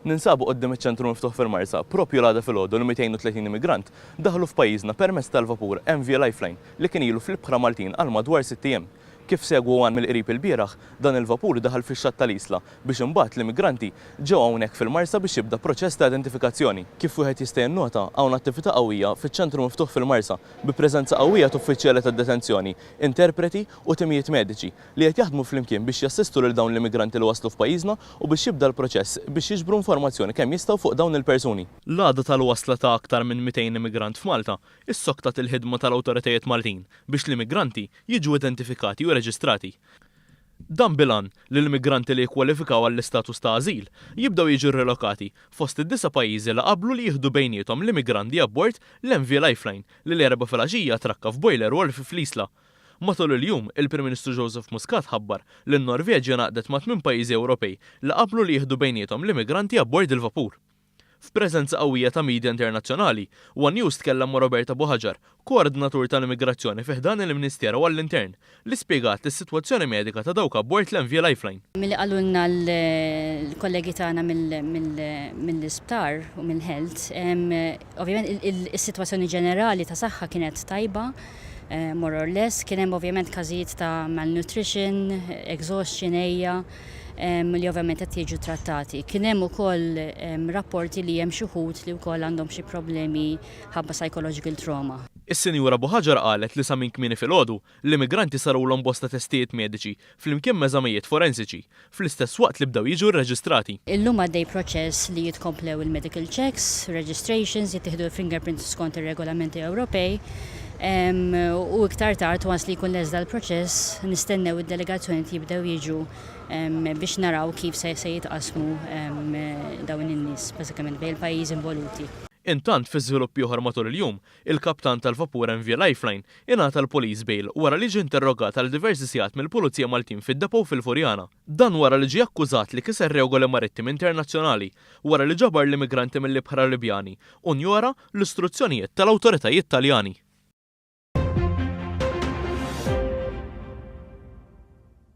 Ninsabu qoddim iċ-ċentru miftuħ fil-Marsa, propju l-għada fil-ħodu li 230 immigrant daħlu f'pajjiżna permezz tal-vapur MV Lifeline li kien ilu fl-Ibħra Maltin għal madwar 6 ijiem. Kif segwu għan mill-qrib il-bieraħ, dan il-vapur daħal fix-xatt tal-isla biex imbagħad l-immigranti ġew hawnhekk fil-Marsa biex jibda proċess ta' identifikazzjoni. Kif wieħed jista' jinnota hawn attività qawwija fiċ-ċentru miftuħ fil-Marsa bi preżenza qawwija ta' uffiċjali tad-detenzjoni, interpreti u timijiet mediċi li qed jaħdmu flimkien biex jassistu lil dawn l-immigranti li waslu f'pajjiżna u biex jibda l-proċess biex jiġbru informazzjoni kemm jistgħu fuq dawn il-persuni. L-għada tal-wasla ta' aktar minn 200 immigrant f'Malta issoktat il-ħidma tal-awtoritajiet Maltin biex l-immigranti jiġu identifikati u reġistrati. Dan bilan li l-immigranti li jikkwalifikaw għall-istatus ta' ażil jibdew jiġu relokati fost id-9 pajjiżi li qablu li jieħdu bejniethom l-immigranti abbord l-MV Lifeline li l-erba' filgħaxija trakka f'Boiler Wharf fl-Isla. Matul il-jum, il-Prim Ministru Joseph Muscat ħabbar li n-Norveġja naqdet ma' 8 pajjiżi Ewropej li qablu li jieħdu bejniethom l-immigranti abbord il-vapur. F'preżenza qawwija ta' midja internazzjonali, One News tkellem ma' Roberta Buħaġar, koordinatur tal-immigrazzjoni fih dan il-Ministeru għall-Intern, li spjegat is-sitwazzjoni medika ta' dawk abbord l-MV Lifeline. Milli qalulna l-kollegi tagħna mill-isptar u mill-health, ovvjament is-sitwazzjoni ġenerali ta' saħħa kienet tajba, more or less, kien hemm ovvjament każijiet ta' malnutrition, exhaustion ejja, li ovvjament qed jiġu trattati. Kien hemm ukoll rapporti li hemm xi wħud li wkoll għandhom xi problemi ħabba psychological trauma. Is-Sinjura Buħaġar qalet li sa minn kmieni filgħodu l-immigranti sarulhom bosta testijiet mediċi flimkien meżamijiet forensiċi fl-istess waqt li bdew jiġu rreġistrati. Illum għaddej proċess li jitkomplew il-medical checks, registrations, jittieħdu fingerprints skont ir-regolamenti Ewropej. U iktar tard once li jkun leżda l-proċess nistennew id-delegazzjoni jibdew jiġu biex naraw kif se jitqasmu dawn in-nies bażikament bejn il-pajjiż involuti. Intant fi żviluppi oħra matul il-jum, il-kaptan tal-vapur MV Lifeline ingħata l-police bail wara li ġie interrogat għal diversi sigħat mill-Pulizija Maltin fid-depo fil-Furjana. Dan wara li ġie akkużat li kiser regoli marittimi internazzjonali wara li ġabar l-immigranti mill-Ibħra Libjani u njora l-istruzzjonijiet tal-awtoritajiet Taljani.